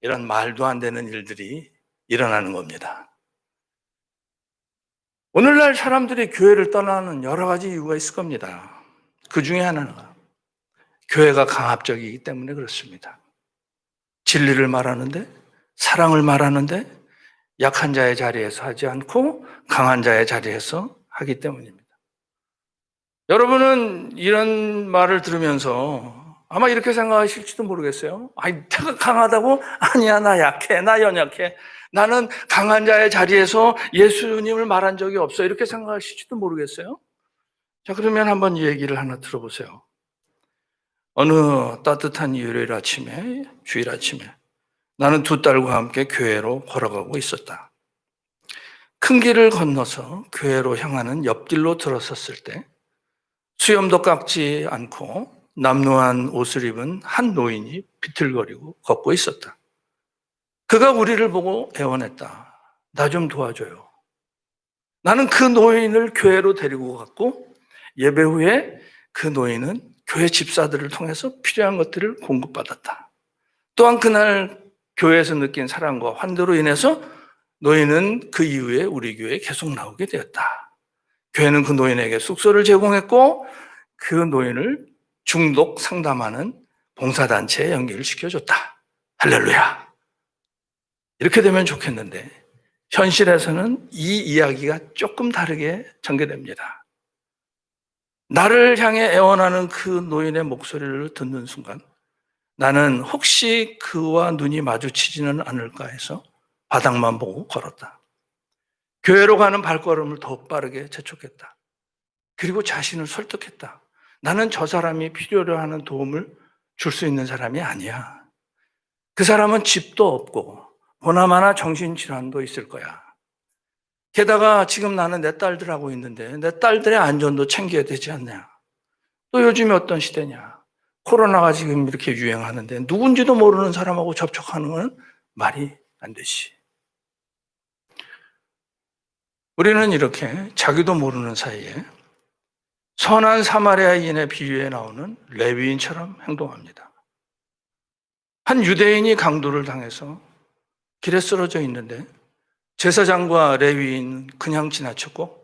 C: 이런 말도 안 되는 일들이 일어나는 겁니다. 오늘날 사람들이 교회를 떠나는 여러 가지 이유가 있을 겁니다. 그 중에 하나가 교회가 강압적이기 때문에 그렇습니다. 진리를 말하는데, 사랑을 말하는데 약한 자의 자리에서 하지 않고 강한 자의 자리에서 하기 때문입니다. 여러분은 이런 말을 들으면서 아마 이렇게 생각하실지도 모르겠어요. 아니, 내가 강하다고? 아니야, 나 약해, 나 연약해. 나는 강한 자의 자리에서 예수님을 말한 적이 없어. 이렇게 생각하실지도 모르겠어요. 자, 그러면 한번 이 얘기를 하나 들어보세요. 어느 따뜻한 일요일 아침에, 주일 아침에 나는 두 딸과 함께 교회로 걸어가고 있었다. 큰 길을 건너서 교회로 향하는 옆길로 들어섰을 때 수염도 깎지 않고 남루한 옷을 입은 한 노인이 비틀거리고 걷고 있었다. 그가 우리를 보고 애원했다. 나 좀 도와줘요. 나는 그 노인을 교회로 데리고 갔고 예배 후에 그 노인은 교회 집사들을 통해서 필요한 것들을 공급받았다. 또한 그날 교회에서 느낀 사랑과 환대로 인해서 노인은 그 이후에 우리 교회에 계속 나오게 되었다. 교회는 그 노인에게 숙소를 제공했고 그 노인을 중독 상담하는 봉사단체에 연결을 시켜줬다. 할렐루야. 이렇게 되면 좋겠는데 현실에서는 이 이야기가 조금 다르게 전개됩니다. 나를 향해 애원하는 그 노인의 목소리를 듣는 순간 나는 혹시 그와 눈이 마주치지는 않을까 해서 바닥만 보고 걸었다. 교회로 가는 발걸음을 더 빠르게 재촉했다. 그리고 자신을 설득했다. 나는 저 사람이 필요로 하는 도움을 줄 수 있는 사람이 아니야. 그 사람은 집도 없고 보나마나 정신질환도 있을 거야. 게다가 지금 나는 내 딸들하고 있는데 내 딸들의 안전도 챙겨야 되지 않냐. 또 요즘에 어떤 시대냐. 코로나가 지금 이렇게 유행하는데 누군지도 모르는 사람하고 접촉하는 건 말이 안 되지. 우리는 이렇게 자기도 모르는 사이에 선한 사마리아인의 비유에 나오는 레위인처럼 행동합니다. 한 유대인이 강도를 당해서 길에 쓰러져 있는데 제사장과 레위인 그냥 지나쳤고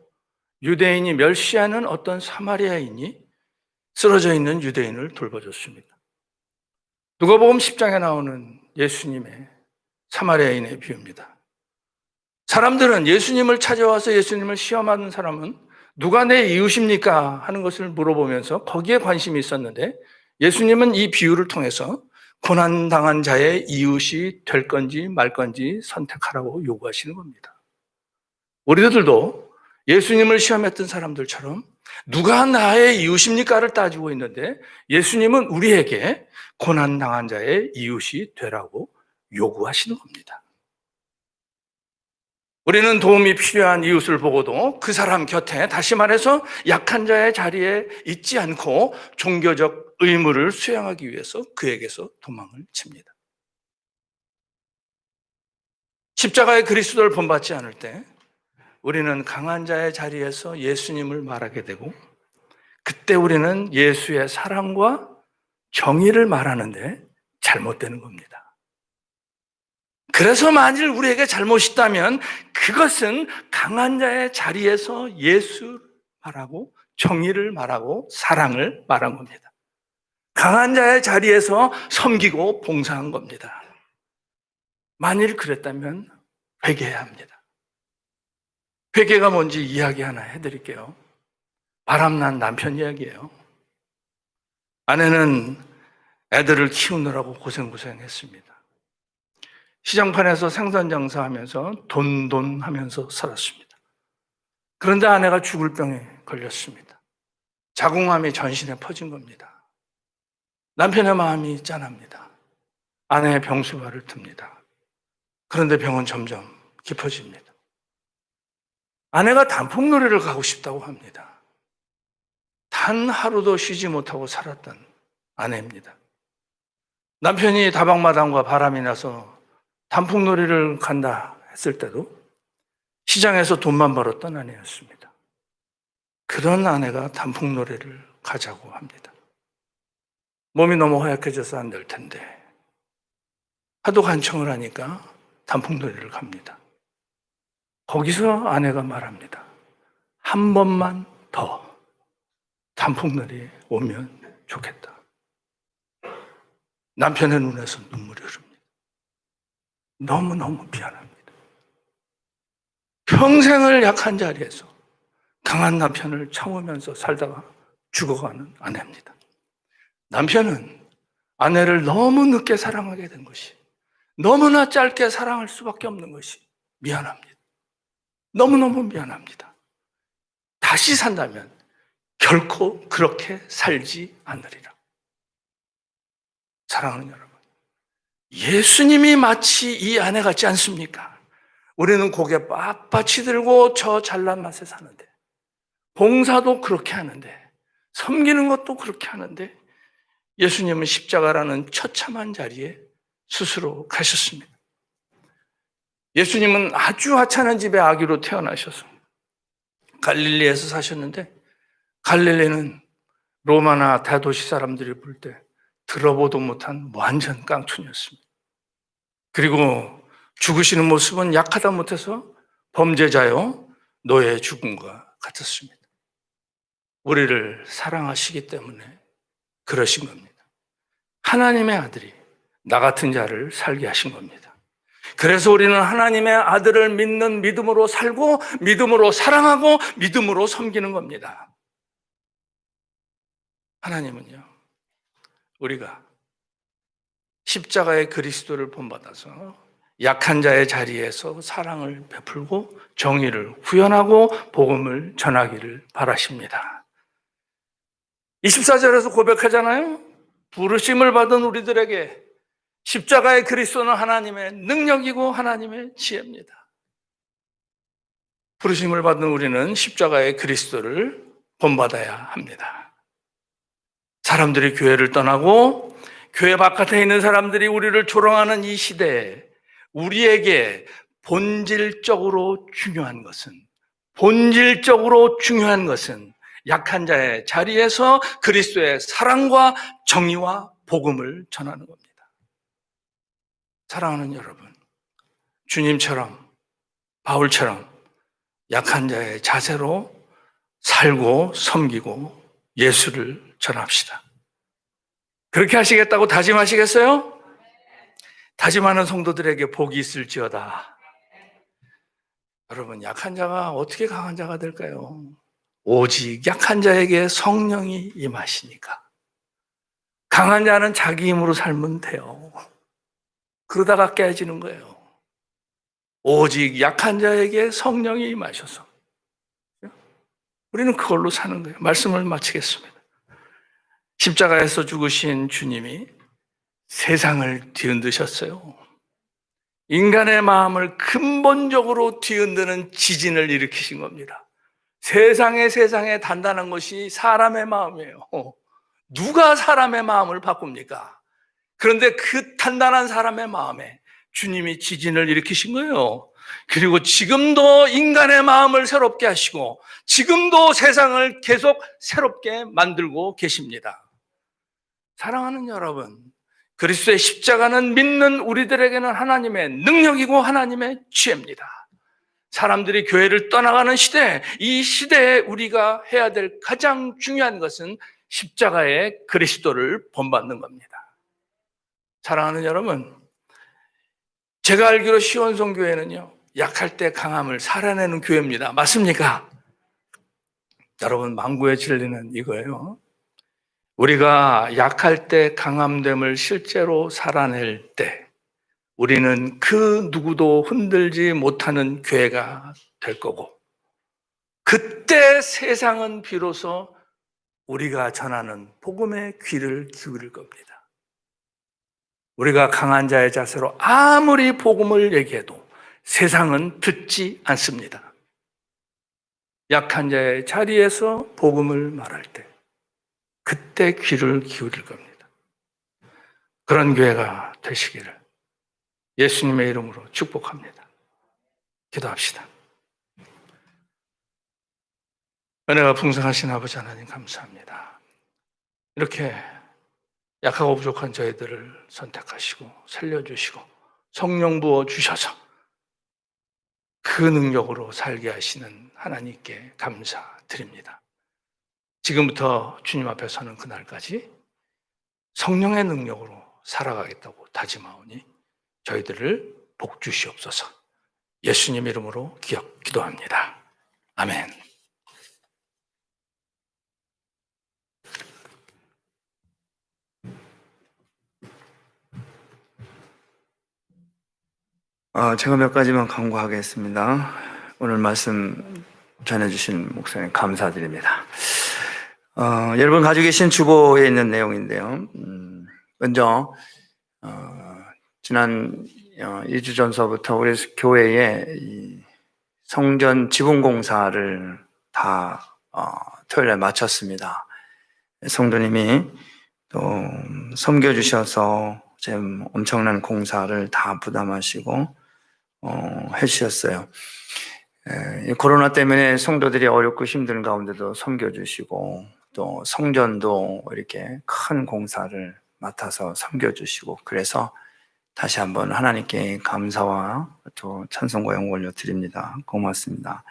C: 유대인이 멸시하는 어떤 사마리아인이 쓰러져 있는 유대인을 돌봐줬습니다. 누가복음 10장에 나오는 예수님의 사마리아인의 비유입니다. 사람들은 예수님을 찾아와서 예수님을 시험하는 사람은 누가 내 이웃입니까? 하는 것을 물어보면서 거기에 관심이 있었는데 예수님은 이 비유를 통해서 고난당한 자의 이웃이 될 건지 말 건지 선택하라고 요구하시는 겁니다. 우리들도 예수님을 시험했던 사람들처럼 누가 나의 이웃입니까를 따지고 있는데 예수님은 우리에게 고난당한 자의 이웃이 되라고 요구하시는 겁니다. 우리는 도움이 필요한 이웃을 보고도 그 사람 곁에, 다시 말해서 약한 자의 자리에 있지 않고 종교적 의무를 수행하기 위해서 그에게서 도망을 칩니다. 십자가의 그리스도를 본받지 않을 때 우리는 강한 자의 자리에서 예수님을 말하게 되고, 그때 우리는 예수의 사랑과 정의를 말하는데 잘못되는 겁니다. 그래서 만일 우리에게 잘못이 있다면 그것은 강한 자의 자리에서 예수를 말하고 정의를 말하고 사랑을 말한 겁니다. 강한 자의 자리에서 섬기고 봉사한 겁니다. 만일 그랬다면 회개해야 합니다. 회개가 뭔지 이야기 하나 해드릴게요. 바람난 남편 이야기예요. 아내는 애들을 키우느라고 고생했습니다. 시장판에서 생선 장사하면서 돈 하면서 살았습니다. 그런데 아내가 죽을 병에 걸렸습니다. 자궁암이 전신에 퍼진 겁니다. 남편의 마음이 짠합니다. 아내의 병수발을 듭니다. 그런데 병은 점점 깊어집니다. 아내가 단풍놀이를 가고 싶다고 합니다. 단 하루도 쉬지 못하고 살았던 아내입니다. 남편이 다방마당과 바람이 나서 단풍놀이를 간다 했을 때도 시장에서 돈만 벌었던 아내였습니다. 그런 아내가 단풍놀이를 가자고 합니다. 몸이 너무 허약해져서 안 될 텐데 하도 간청을 하니까 단풍놀이를 갑니다. 거기서 아내가 말합니다. 한 번만 더 단풍놀이에 오면 좋겠다. 남편의 눈에서 눈물이 흐릅니다. 너무너무 미안합니다. 평생을 약한 자리에서 강한 남편을 참으면서 살다가 죽어가는 아내입니다. 남편은 아내를 너무 늦게 사랑하게 된 것이, 너무나 짧게 사랑할 수밖에 없는 것이 미안합니다. 너무너무 미안합니다. 다시 산다면 결코 그렇게 살지 않으리라. 사랑하는 여러분, 예수님이 마치 이 아내 같지 않습니까? 우리는 고개 빳빳이 들고 저 잘난 맛에 사는데, 봉사도 그렇게 하는데, 섬기는 것도 그렇게 하는데, 예수님은 십자가라는 처참한 자리에 스스로 가셨습니다. 예수님은 아주 하찮은 집의 아기로 태어나셔서 갈릴리에서 사셨는데, 갈릴리는 로마나 대도시 사람들이 볼 때 들어보도 못한 완전 깡촌이었습니다. 그리고 죽으시는 모습은 약하다 못해서 범죄자요 노예의 죽음과 같았습니다. 우리를 사랑하시기 때문에 그러신 겁니다. 하나님의 아들이 나 같은 자를 살게 하신 겁니다. 그래서 우리는 하나님의 아들을 믿는 믿음으로 살고, 믿음으로 사랑하고, 믿음으로 섬기는 겁니다. 하나님은요, 우리가 십자가의 그리스도를 본받아서 약한 자의 자리에서 사랑을 베풀고 정의를 구현하고 복음을 전하기를 바라십니다. 24절에서 고백하잖아요. 부르심을 받은 우리들에게 십자가의 그리스도는 하나님의 능력이고 하나님의 지혜입니다. 부르심을 받은 우리는 십자가의 그리스도를 본받아야 합니다. 사람들이 교회를 떠나고 교회 바깥에 있는 사람들이 우리를 조롱하는 이 시대에 우리에게 본질적으로 중요한 것은 약한 자의 자리에서 그리스도의 사랑과 정의와 복음을 전하는 겁니다. 사랑하는 여러분, 주님처럼, 바울처럼 약한 자의 자세로 살고 섬기고 예수를 전합시다. 그렇게 하시겠다고 다짐하시겠어요? 다짐하는 성도들에게 복이 있을지어다. 여러분, 약한 자가 어떻게 강한 자가 될까요? 오직 약한 자에게 성령이 임하시니까. 강한 자는 자기 힘으로 살면 돼요. 그러다가 깨지는 거예요. 오직 약한 자에게 성령이 임하셔서 우리는 그걸로 사는 거예요. 말씀을 마치겠습니다. 십자가에서 죽으신 주님이 세상을 뒤흔드셨어요. 인간의 마음을 근본적으로 뒤흔드는 지진을 일으키신 겁니다. 세상에 단단한 것이 사람의 마음이에요. 누가 사람의 마음을 바꿉니까? 그런데 그 단단한 사람의 마음에 주님이 지진을 일으키신 거예요. 그리고 지금도 인간의 마음을 새롭게 하시고 지금도 세상을 계속 새롭게 만들고 계십니다. 사랑하는 여러분, 그리스도의 십자가는 믿는 우리들에게는 하나님의 능력이고 하나님의 지혜입니다. 사람들이 교회를 떠나가는 시대, 이 시대에 우리가 해야 될 가장 중요한 것은 십자가의 그리스도를 본받는 겁니다. 사랑하는 여러분, 제가 알기로 시원성교회는요, 약할 때 강함을 살아내는 교회입니다. 맞습니까? 여러분, 만구의 진리는 이거예요. 우리가 약할 때 강함됨을 실제로 살아낼 때 우리는 그 누구도 흔들지 못하는 교회가 될 거고, 그때 세상은 비로소 우리가 전하는 복음의 귀를 기울일 겁니다. 우리가 강한 자의 자세로 아무리 복음을 얘기해도 세상은 듣지 않습니다. 약한 자의 자리에서 복음을 말할 때 그때 귀를 기울일 겁니다. 그런 교회가 되시기를 예수님의 이름으로 축복합니다. 기도합시다. 은혜가 풍성하신 아버지 하나님 감사합니다. 이렇게 약하고 부족한 저희들을 선택하시고 살려주시고 성령 부어 주셔서 그 능력으로 살게 하시는 하나님께 감사드립니다. 지금부터 주님 앞에 서는 그날까지 성령의 능력으로 살아가겠다고 다짐하오니 저희들을 복 주시옵소서. 예수님 이름으로 기도합니다. 아멘.
A: 제가 몇 가지만 강구하겠습니다. 오늘 말씀 전해주신 목사님 감사드립니다. 여러분 가지고 계신 주보에 있는 내용인데요. 먼저 지난 2주 전서부터 우리 교회에 이 성전 지붕 공사를 다 토요일에 마쳤습니다. 성도님이 또 섬겨주셔서 지금 엄청난 공사를 다 부담하시고 해주셨어요. 이 코로나 때문에 성도들이 어렵고 힘든 가운데도 섬겨주시고 또 성전도 이렇게 큰 공사를 맡아서 섬겨주시고 그래서 다시 한번 하나님께 감사와 또 찬송과 영광 올려드립니다. 고맙습니다.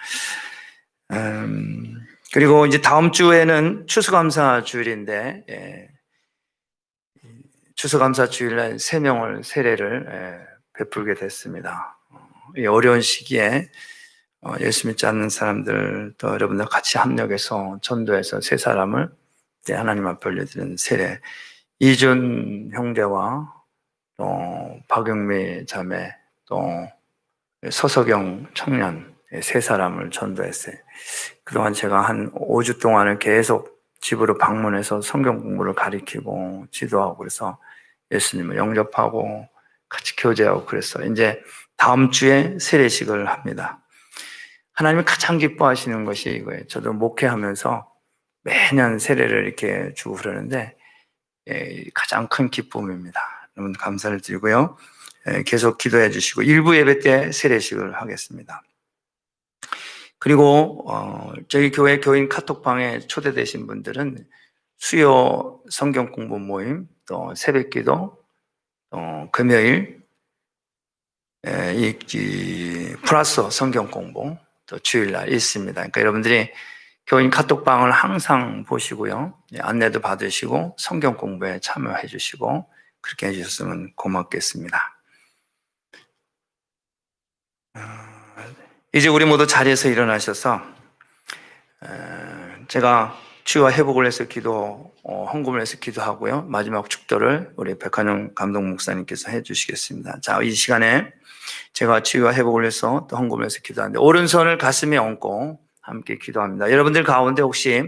A: 그리고 이제 다음 주에는 추수감사 주일인데 추수감사 주일날 3명을 세례를 베풀게 됐습니다. 이 어려운 시기에 예수 믿지 않는 사람들 또 여러분들 같이 합력해서 전도해서 3사람을 하나님 앞에 올려드리는 세례 이준 형제와 또 박영미 자매 또 서석영 청년 3사람을 전도했어요. 그동안 제가 한 5주 동안은 계속 집으로 방문해서 성경 공부를 가리키고 지도하고 그래서 예수님을 영접하고 같이 교제하고 그래서 이제 다음 주에 세례식을 합니다. 하나님이 가장 기뻐하시는 것이 이거예요. 저도 목회하면서 매년 세례를 이렇게 주고 그러는데 가장 큰 기쁨입니다. 여러분 감사를 드리고요. 계속 기도해 주시고 일부 예배 때 세례식을 하겠습니다. 그리고 저희 교회 교인 카톡방에 초대되신 분들은 수요 성경 공부 모임, 또 새벽기도, 또 금요일 이 플러스 성경 공부, 또 주일날 있습니다. 그러니까 여러분들이 교인 카톡방을 항상 보시고요, 안내도 받으시고 성경 공부에 참여해 주시고 그렇게 해주셨으면 고맙겠습니다. 이제 우리 모두 자리에서 일어나셔서 제가 치유와 회복을 해서 기도 헌금을 해서 기도하고요. 마지막 축도를 우리 백한영 감독 목사님께서 해주시겠습니다. 자, 이 시간에 제가 치유와 회복을 위해서 또 헌금을 해서 기도하는데 오른손을 가슴에 얹고 함께 기도합니다. 여러분들 가운데 혹시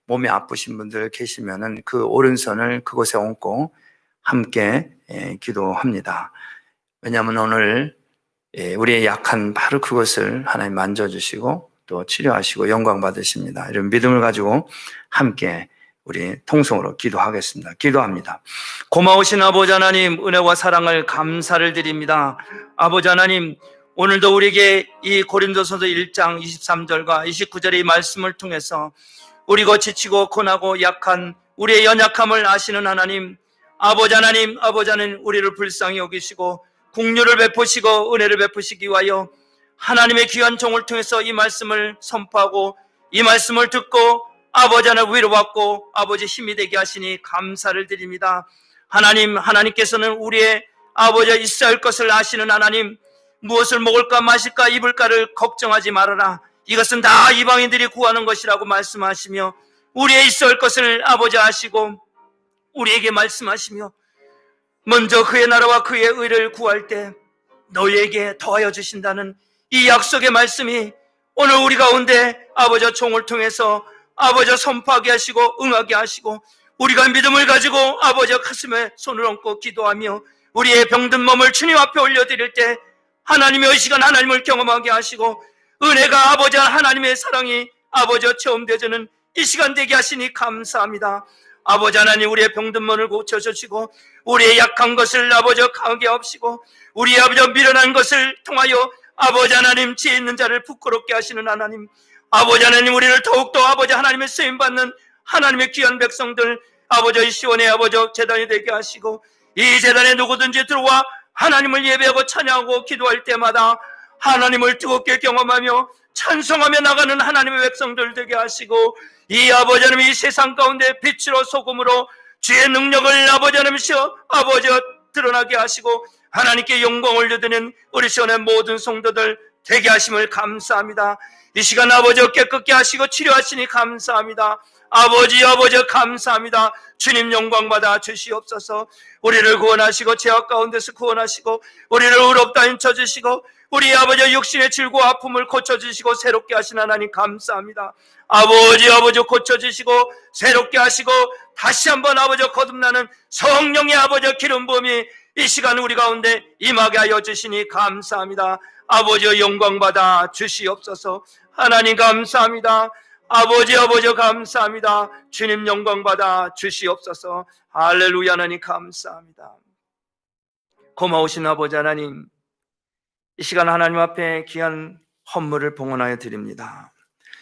A: 몸이 아프신 분들 계시면은 그 오른손을 그곳에 얹고 함께 기도합니다. 왜냐하면 오늘 우리의 약한 바로 그것을 하나님 만져주시고 또 치료하시고 영광 받으십니다. 이런 믿음을 가지고 함께 우리 통성으로 기도하겠습니다. 기도합니다. 고마우신 아버지 하나님, 은혜와 사랑을 감사를 드립니다. 아버지 하나님, 오늘도 우리에게 이 고린도서서 1장 23절과 29절의 이 말씀을 통해서 우리가 지치고 고나고 약한 우리의 연약함을 아시는 하나님, 아버지 하나님, 아버지 하나님, 우리를 불쌍히 여기시고 긍휼을 베푸시고 은혜를 베푸시기 위하여 하나님의 귀한 종을 통해서 이 말씀을 선포하고 이 말씀을 듣고 아버지 하나님 위로받고 아버지 힘이 되게 하시니 감사를 드립니다. 하나님, 하나님께서는 우리의 아버지 있어야 할 것을 아시는 하나님, 무엇을 먹을까 마실까 입을까를 걱정하지 말아라. 이것은 다 이방인들이 구하는 것이라고 말씀하시며 우리의 있어야 할 것을 아버지 아시고 우리에게 말씀하시며 먼저 그의 나라와 그의 의를 구할 때 너희에게 더하여 주신다는 이 약속의 말씀이 오늘 우리 가운데 아버지 종을 통해서 아버지 선포하게 하시고 응하게 하시고 우리가 믿음을 가지고 아버지 가슴에 손을 얹고 기도하며 우리의 병든 몸을 주님 앞에 올려드릴 때 하나님의 의식은 하나님을 경험하게 하시고 은혜가 아버지 하나님의 사랑이 아버지 체험되어지는 이 시간 되게 하시니 감사합니다. 아버지 하나님, 우리의 병든 몸을 고쳐주시고 우리의 약한 것을 아버지 강하게 하시고 우리 아버지 미련한 것을 통하여 아버지 하나님 지혜 있는 자를 부끄럽게 하시는 하나님, 아버지 하나님, 우리를 더욱더 아버지 하나님의 쓰임받는 하나님의 귀한 백성들 아버지 시온의 아버지 제단이 되게 하시고 이 제단에 누구든지 들어와 하나님을 예배하고 찬양하고 기도할 때마다 하나님을 뜨겁게 경험하며 찬송하며 나가는 하나님의 백성들 되게 하시고 이 아버지 하나님 이 세상 가운데 빛으로 소금으로 주의 능력을 아버지 하나님이시여 아버지 드러나게 하시고 하나님께 영광을 올려드리는 우리 시온의 모든 성도들 되게 하심을 감사합니다. 이 시간 아버지 깨끗게 하시고 치료하시니 감사합니다. 아버지 감사합니다. 주님 영광 받아 주시옵소서. 우리를 구원하시고 죄악 가운데서 구원하시고 우리를 의롭다 인쳐주시고 우리 아버지 육신의 질고와 아픔을 고쳐주시고 새롭게 하신 하나님 감사합니다. 아버지 고쳐주시고 새롭게 하시고 다시 한번 아버지 거듭나는 성령의 아버지 기름 부음이 이 시간 우리 가운데 임하게 하여 주시니 감사합니다. 아버지 영광 받아 주시옵소서. 하나님 감사합니다. 아버지 감사합니다. 주님 영광 받아 주시옵소서. 할렐루야. 하나님 감사합니다. 고마우신 아버지 하나님, 이 시간 하나님 앞에 귀한 헌물을 봉헌하여 드립니다.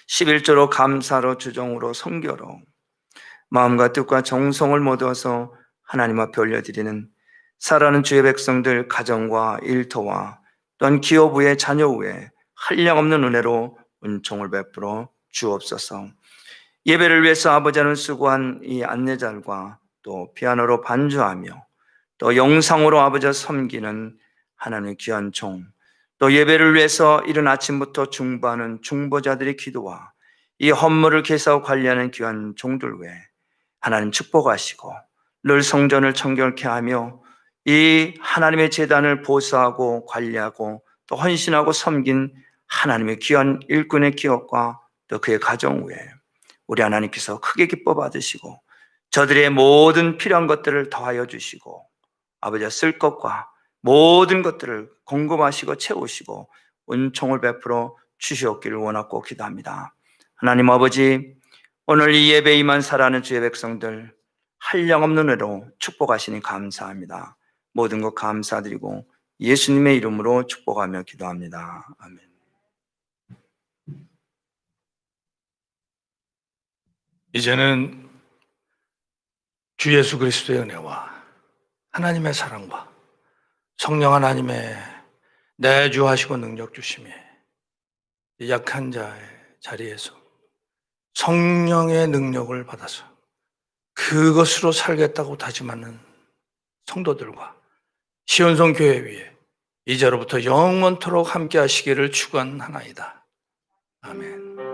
A: 11조로 감사로 주정으로 성교로 마음과 뜻과 정성을 모두어서 하나님 앞에 올려드리는 살아가는 주의 백성들 가정과 일터와 또한 기업 후에 자녀 후에 한량없는 은혜로 은총을 베풀어 주옵소서. 예배를 위해서 아버지는 수고한 이 안내자들과 또 피아노로 반주하며 또 영상으로 아버지 섬기는 하나님의 귀한 종, 또 예배를 위해서 이른 아침부터 중보하는 중보자들의 기도와 이 헌물을 계사하고 관리하는 귀한 종들 외에 하나님 축복하시고 늘 성전을 청결케 하며 이 하나님의 제단을 보수하고 관리하고 또 헌신하고 섬긴 하나님의 귀한 일꾼의 기업과 또 그의 가정 외에 우리 하나님께서 크게 기뻐 받으시고 저들의 모든 필요한 것들을 더하여 주시고 아버지가 쓸 것과 모든 것들을 공급하시고 채우시고 은총을 베풀어 주시옵기를 원하고 기도합니다. 하나님 아버지, 오늘 이 예배에 임한 살아가는 주의 백성들 한량없는 은혜로 축복하시니 감사합니다. 모든 것 감사드리고 예수님의 이름으로 축복하며 기도합니다. 아멘.
C: 이제는 주 예수 그리스도의 은혜와 하나님의 사랑과 성령 하나님의 내주하시고 능력 주심에 약한 자의 자리에서 성령의 능력을 받아서 그것으로 살겠다고 다짐하는 성도들과 시온성 교회 위에 이제로부터 영원토록 함께 하시기를 축원하나이다. 아멘.